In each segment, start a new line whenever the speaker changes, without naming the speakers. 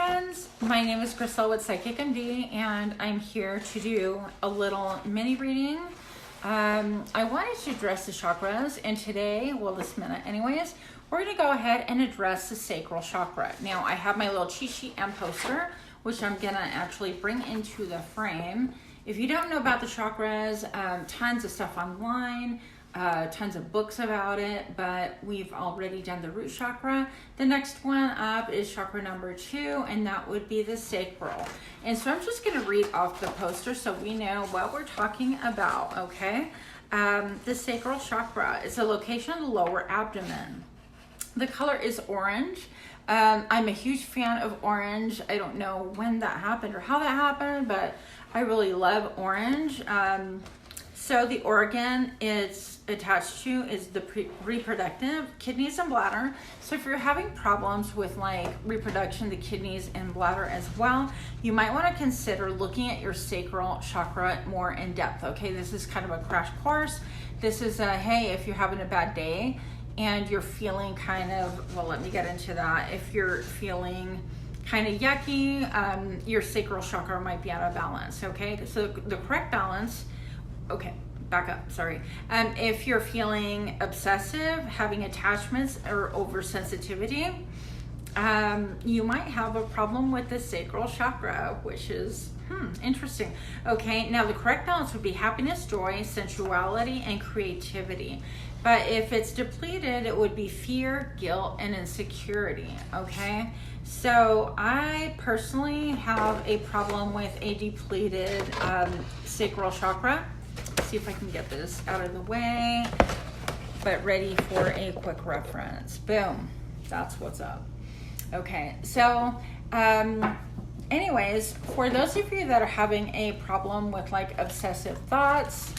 friends, my name is Crystal with Psychic MD, and I'm here to do a little mini reading. I wanted to address the chakras, and today, well, this minute anyways, we're going to go ahead and address the sacral chakra. Now, I have my little cheat sheet and poster, which I'm going to actually bring into the frame. If you don't know about the chakras, tons of stuff online, tons of books about it, but we've already done the root chakra. The next one up is chakra number 2, and that would be the sacral. And so I'm just going to read off the poster so we know what we're talking about, okay? The sacral chakra is a location of the lower abdomen. The color is orange. I'm a huge fan of orange. I don't know when that happened or how that happened, but I really love orange. So the organ it's attached to is the reproductive, kidneys and bladder. So if you're having problems with like reproduction, the kidneys and bladder as well, you might want to consider looking at your sacral chakra more in depth. Okay, this is kind of a crash course. This is hey, if you're having a bad day and you're feeling kind of, well, let me get into that. If you're feeling kind of yucky, your sacral chakra might be out of balance. Okay, so the correct balance, okay, back up, sorry. If you're feeling obsessive, having attachments or oversensitivity, you might have a problem with the sacral chakra, which is interesting. Okay, now the correct balance would be happiness, joy, sensuality, and creativity. But if it's depleted, it would be fear, guilt, and insecurity, okay? So I personally have a problem with a depleted sacral chakra. See if I can get this out of the way, but ready for a quick reference. Boom, that's what's up. Okay, so anyways, for those of you that are having a problem with like obsessive thoughts,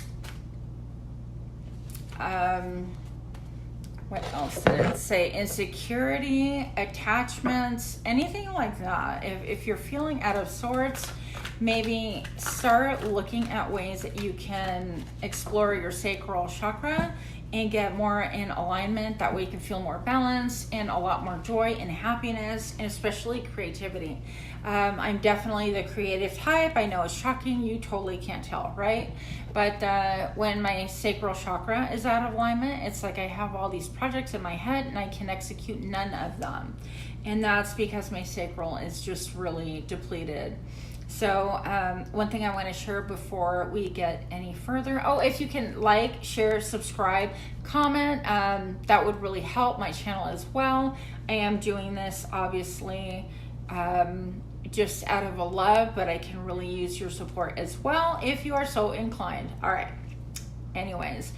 what else did it say? Insecurity, attachments, anything like that. If you're feeling out of sorts, maybe start looking at ways that you can explore your sacral chakra and get more in alignment. That way you can feel more balance and a lot more joy and happiness, and especially creativity. I'm definitely the creative type. I know it's shocking. You totally can't tell, right? But when my sacral chakra is out of alignment, it's like I have all these projects in my head and I can execute none of them. And that's because my sacral is just really depleted. So one thing I want to share before we get any further, if you can like, share, subscribe, comment, that would really help my channel as well. I am doing this obviously just out of a love, but I can really use your support as well if you are so inclined. All right, anyways,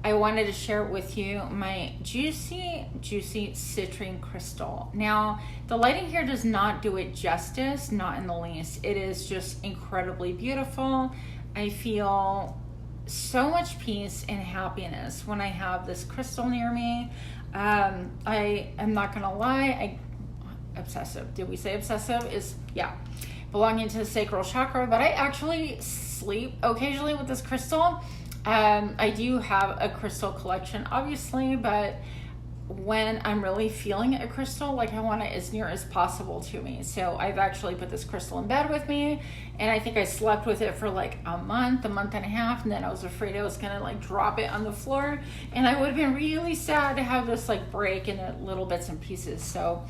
I wanted to share with you my juicy citrine crystal. Now, the lighting here does not do it justice, not in the least. It is just incredibly beautiful. I feel so much peace and happiness when I have this crystal near me. I am not gonna lie, obsessive. Did we say obsessive? Yeah, belonging to the sacral chakra, but I actually sleep occasionally with this crystal. I do have a crystal collection, obviously, but when I'm really feeling a crystal, like I want it as near as possible to me. So I've actually put this crystal in bed with me, and I think I slept with it for like a month and a half, and then I was afraid I was gonna like drop it on the floor, and I would have been really sad to have this like break into little bits and pieces. So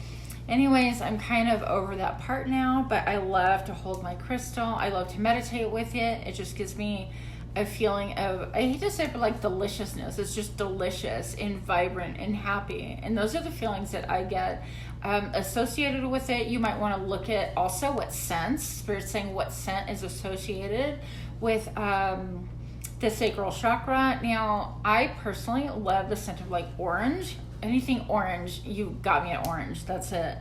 anyways, I'm kind of over that part now, but I love to hold my crystal. I love to meditate with it. It just gives me a feeling of, I hate to say it, but like deliciousness. It's just delicious and vibrant and happy. And those are the feelings that I get associated with it. You might want to look at also what scents, Spirit's saying what scent is associated with the sacral chakra. Now, I personally love the scent of like orange. Anything orange, you got me at orange. That's it.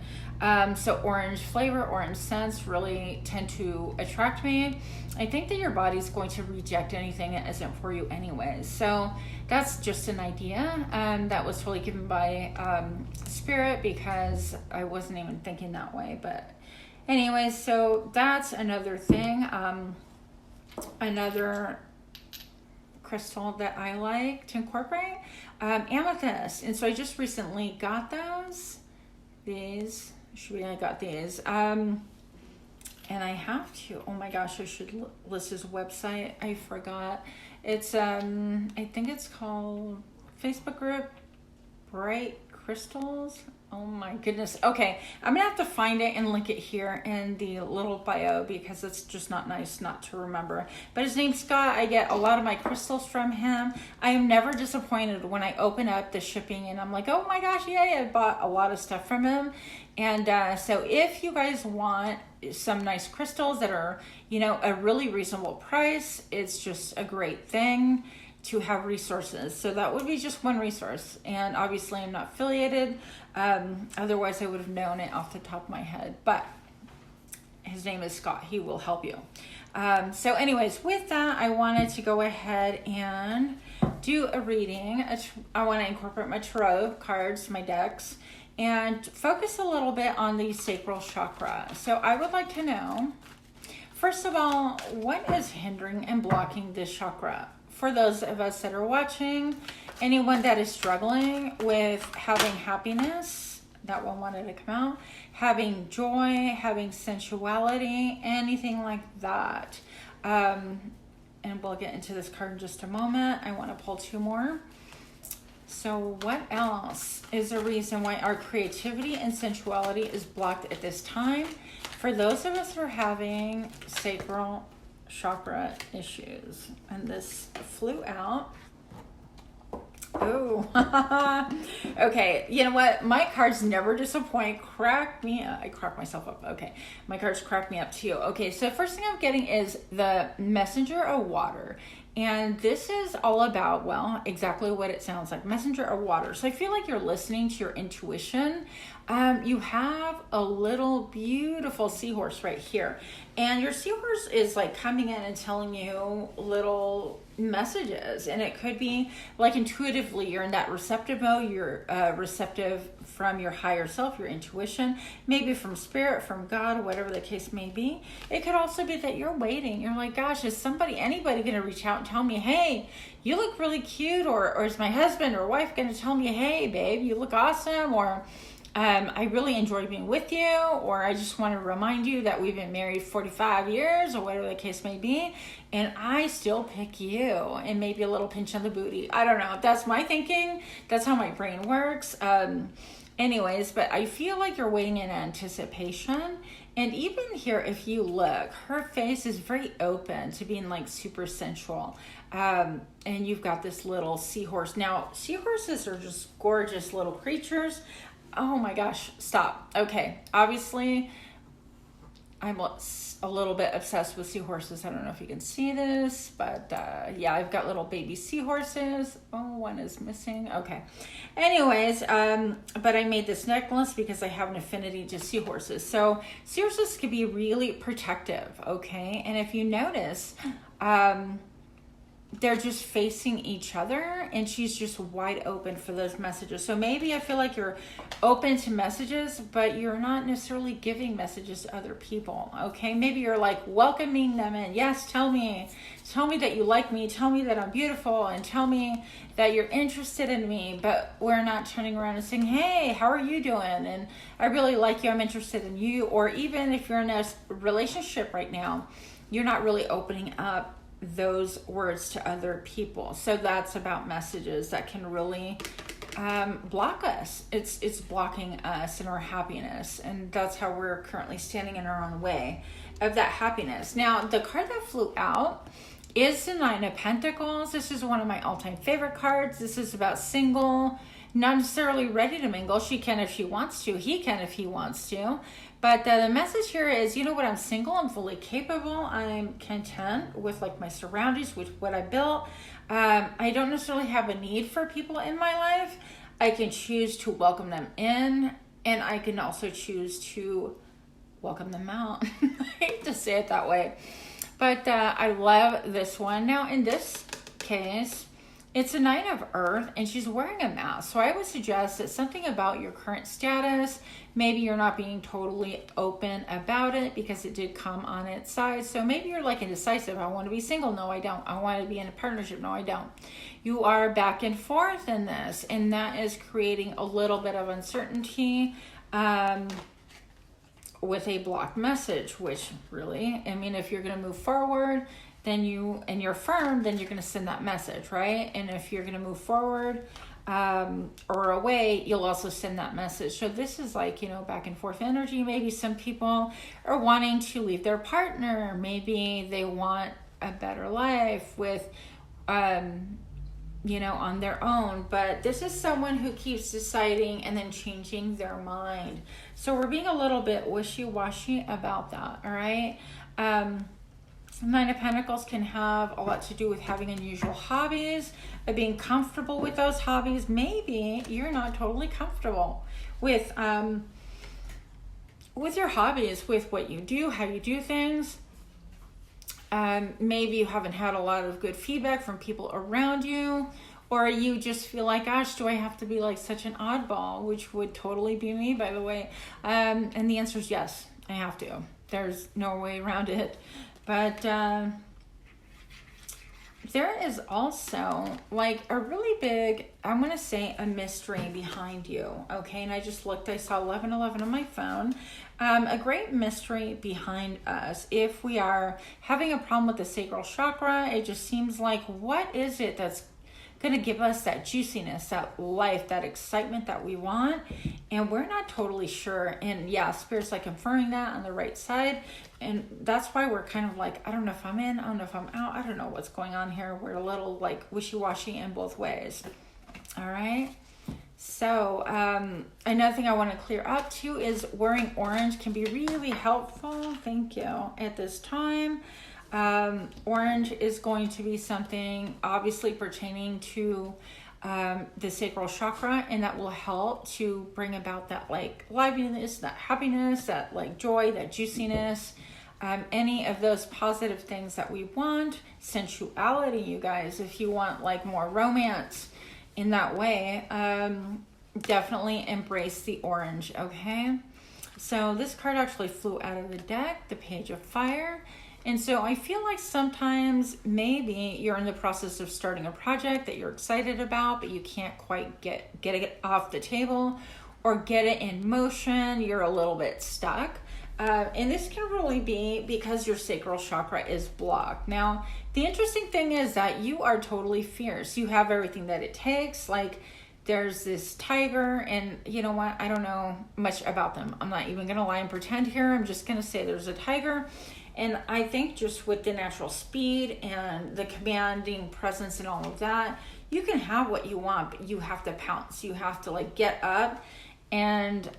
So orange flavor, orange scents really tend to attract me. I think that your body's going to reject anything that isn't for you anyways. So that's just an idea that was totally given by Spirit, because I wasn't even thinking that way. But anyways, so that's another thing. Another crystal that I like to incorporate, amethyst. And so I just recently got these I got these. And I have to, oh my gosh, I should list his website. I forgot. It's, I think it's called Facebook group, Bright Crystals. Oh my goodness. Okay, I'm gonna have to find it and link it here in the little bio because it's just not nice not to remember. But his name's Scott. I get a lot of my crystals from him. I am never disappointed when I open up the shipping and I'm like, oh my gosh, yay, I bought a lot of stuff from him. And so if you guys want some nice crystals that are, you know, a really reasonable price, it's just a great thing to have resources. So that would be just one resource. And obviously I'm not affiliated. Otherwise I would have known it off the top of my head. But his name is Scott. He will help you. So anyways, with that, I wanted to go ahead and do a reading. I want to incorporate my tarot cards, my decks, and focus a little bit on the sacral chakra. So I would like to know, first of all, what is hindering and blocking this chakra? For those of us that are watching, anyone that is struggling with having happiness, that one wanted to come out, having joy, having sensuality, anything like that. And we'll get into this card in just a moment. I want to pull two more. So what else is a reason why our creativity and sensuality is blocked at this time? For those of us who are having sacral chakra issues, and this flew out. Oh, okay. You know what? My cards never disappoint. Crack me up. I crack myself up. Okay. My cards crack me up too. Okay. So first thing I'm getting is the messenger of water. And this is all about, well, exactly what it sounds like, messenger of water. So I feel like you're listening to your intuition. You have a little beautiful seahorse right here. And your seahorse is like coming in and telling you little messages. And it could be like intuitively, you're in that receptive mode. You're receptive from your higher self, your intuition, maybe from spirit, from God, whatever the case may be. It could also be that you're waiting. You're like, gosh, is anybody going to reach out and tell me, hey, you look really cute? Or is my husband or wife going to tell me, hey, babe, you look awesome? Or I really enjoy being with you, or I just want to remind you that we've been married 45 years, or whatever the case may be, and I still pick you, and maybe a little pinch on the booty. I don't know. That's my thinking. That's how my brain works. Anyways, but I feel like you're waiting in anticipation. And even here, if you look, her face is very open to being like super sensual. And you've got this little seahorse. Now, seahorses are just gorgeous little creatures. Oh my gosh, stop. Okay, obviously I'm a little bit obsessed with seahorses. I don't know if you can see this, but yeah, I've got little baby seahorses. Oh, one is missing. Okay. Anyways, but I made this necklace because I have an affinity to seahorses. So seahorses can be really protective, okay? And if you notice, they're just facing each other, and she's just wide open for those messages. So maybe I feel like you're open to messages, but you're not necessarily giving messages to other people. Okay, maybe you're like welcoming them in. Yes, tell me that you like me, tell me that I'm beautiful, and tell me that you're interested in me. But we're not turning around and saying, hey, how are you doing? And I really like you, I'm interested in you. Or even if you're in a relationship right now, you're not really opening up those words to other people. So that's about messages that can really block us. It's blocking us and our happiness, and that's how we're currently standing in our own way of that happiness. Now, the card that flew out is the Nine of Pentacles. This is one of my all-time favorite cards. This is about single, not necessarily ready to mingle. She can if she wants to. He can if he wants to. But the message here is, you know what, I'm single, I'm fully capable, I'm content with like my surroundings, with what I built. I don't necessarily have a need for people in my life. I can choose to welcome them in, and I can also choose to welcome them out. I hate to say it that way. But I love this one. Now, in this case, it's a Nine of Earth, and she's wearing a mask. So I would suggest that something about your current status, maybe you're not being totally open about it because it did come on its side. So maybe you're like indecisive. I want to be single. No, I don't. I want to be in a partnership. No, I don't. You are back and forth in this, and that is creating a little bit of uncertainty. with a blocked message, which really, I mean, if you're going to move forward, then you're firm, then you're going to send that message, right? And if you're going to move forward or away, you'll also send that message. So this is like, back and forth energy. Maybe some people are wanting to leave their partner. Maybe they want a better life with, on their own. But this is someone who keeps deciding and then changing their mind. So we're being a little bit wishy-washy about that, all right? Nine of Pentacles can have a lot to do with having unusual hobbies, being comfortable with those hobbies. Maybe you're not totally comfortable with your hobbies, with what you do, how you do things. Maybe you haven't had a lot of good feedback from people around you, or you just feel like, gosh, do I have to be like such an oddball, which would totally be me, by the way. And the answer is yes, I have to. There's no way around it. But there is also like a really big, I'm going to say, a mystery behind you. Okay. And I just looked, I saw 1111 on my phone. A great mystery behind us. If we are having a problem with the sacral chakra, it just seems like, what is it that's going to give us that juiciness, that life, that excitement that we want? And we're not totally sure. And yeah, Spirit's like confirming that on the right side. And that's why we're kind of like, I don't know if I'm in, I don't know if I'm out, I don't know what's going on here. We're a little like wishy-washy in both ways. All right. So another thing I want to clear up too is wearing orange can be really helpful. Thank you. At this time. Orange is going to be something obviously pertaining to the sacral chakra, and that will help to bring about that like liveliness, that happiness, that like joy, that juiciness, any of those positive things that we want. Sensuality, you guys, if you want like more romance in that way, definitely embrace the orange. Okay, so this card actually flew out of the deck, the Page of Fire. And so I feel like sometimes maybe you're in the process of starting a project that you're excited about, but you can't quite get it off the table or get it in motion. You're a little bit stuck. And this can really be because your sacral chakra is blocked. Now, the interesting thing is that you are totally fierce. You have everything that it takes. Like, there's this tiger, and you know what? I don't know much about them. I'm not even going to lie and pretend here. I'm just going to say there's a tiger. And I think just with the natural speed and the commanding presence and all of that, you can have what you want, but you have to pounce. You have to like get up and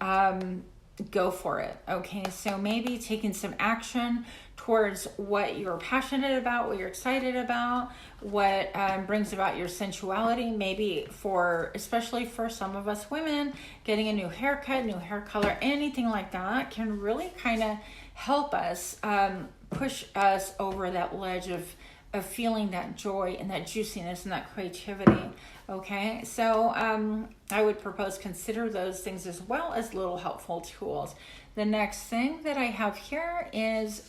go for it. Okay, so maybe taking some action towards what you're passionate about, what you're excited about, what brings about your sensuality. Maybe especially for some of us women, getting a new haircut, new hair color, anything like that can really kind of help us push us over that ledge of feeling that joy and that juiciness and that creativity. Okay, so I would propose consider those things as well as little helpful tools. The next thing that I have here is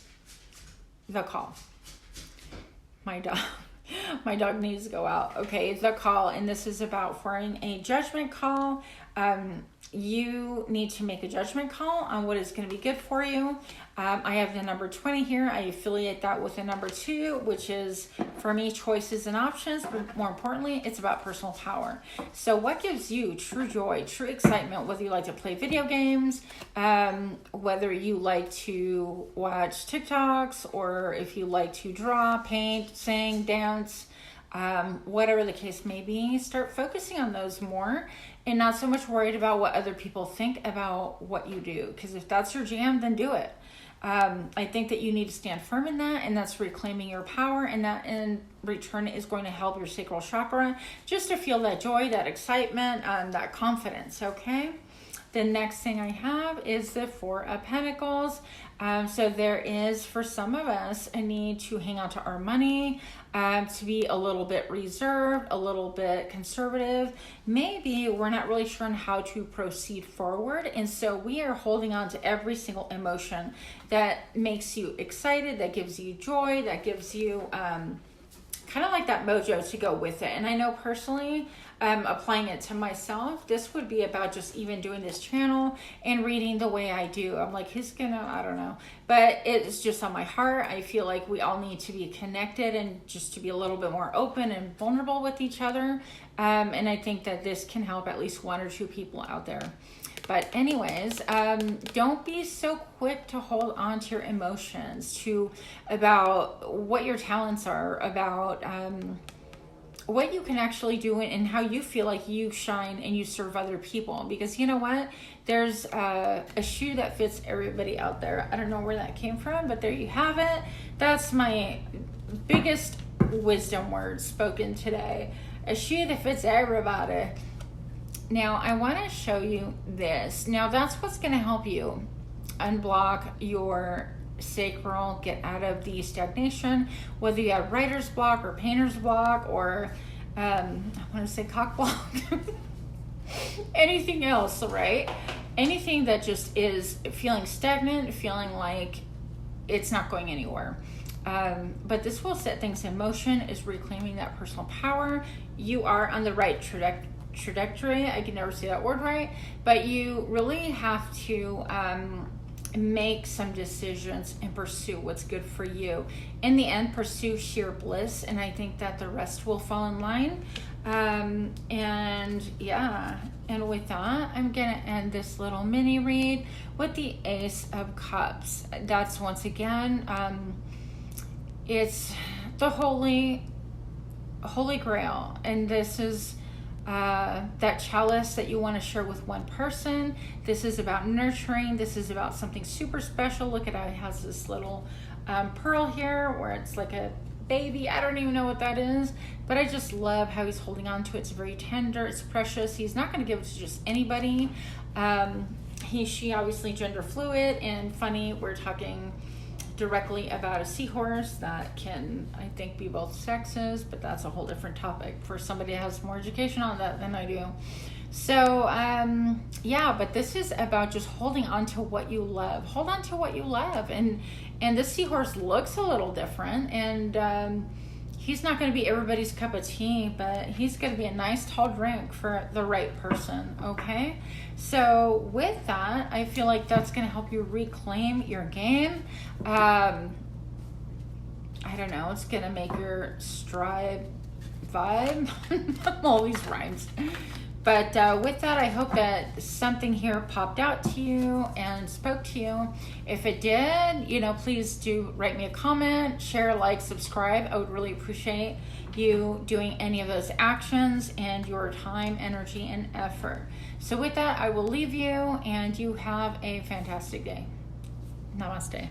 the call. My dog needs to go out. Okay, the call, and this is about forming a judgment call. You need to make a judgment call on what is going to be good for you. I have the number 20 here. I affiliate that with the number 2, which is, for me, choices and options, but more importantly, it's about personal power. So what gives you true joy, true excitement, whether you like to play video games, whether you like to watch TikToks, or if you like to draw, paint, sing, dance, whatever the case may be, start focusing on those more and not so much worried about what other people think about what you do. Because if that's your jam, then do it. I think that you need to stand firm in that, and that's reclaiming your power, and that in return is going to help your sacral chakra just to feel that joy, that excitement, that confidence. Okay. The next thing I have is the Four of Pentacles. So there is, for some of us, a need to hang on to our money, to be a little bit reserved, a little bit conservative. Maybe we're not really sure on how to proceed forward. And so we are holding on to every single emotion that makes you excited, that gives you joy, that gives you kind of like that mojo to go with it. And I know personally, applying it to myself. This would be about just even doing this channel and reading the way I do. I'm like, who's gonna, I don't know. But it's just on my heart. I feel like we all need to be connected and just to be a little bit more open and vulnerable with each other. And I think that this can help at least 1 or 2 people out there. But anyways, don't be so quick to hold on to your emotions, about what your talents are, about what you can actually do and how you feel like you shine and you serve other people. Because you know what? There's a shoe that fits everybody out there. I don't know where that came from, but there you have it. That's my biggest wisdom word spoken today. A shoe that fits everybody. Now, I want to show you this. Now, that's what's going to help you unblock your sacral, get out of the stagnation, whether you have writer's block or painter's block or, I want to say cock block, anything else, right? Anything that just is feeling stagnant, feeling like it's not going anywhere. But this will set things in motion, is reclaiming that personal power. You are on the right trajectory. I can never say that word right, but you really have to make some decisions and pursue what's good for you. In the end, pursue sheer bliss, and I think that the rest will fall in line. And yeah, and with that, I'm gonna end this little mini read with the Ace of Cups. That's once again, it's the holy grail, and this is that chalice that you want to share with one person. This is about nurturing. This is about something super special. Look at how it has this little pearl here where it's like a baby. I don't even know what that is, but I just love how he's holding on to it. It's very tender. It's precious. He's not going to give it to just anybody. She obviously gender fluid, and funny, we're talking directly about a seahorse that can, I think, be both sexes, but that's a whole different topic for somebody that has more education on that than I do. So yeah, but this is about just holding on to what you love. Hold on to what you love. And this seahorse looks a little different, and he's not going to be everybody's cup of tea, but he's going to be a nice tall drink for the right person. Okay, so with that, I feel like that's going to help you reclaim your game. I don't know, it's going to make your stride vibe. All these rhymes. But with that, I hope that something here popped out to you and spoke to you. If it did, please do write me a comment, share, like, subscribe. I would really appreciate you doing any of those actions and your time, energy, and effort. So with that, I will leave you, and you have a fantastic day. Namaste.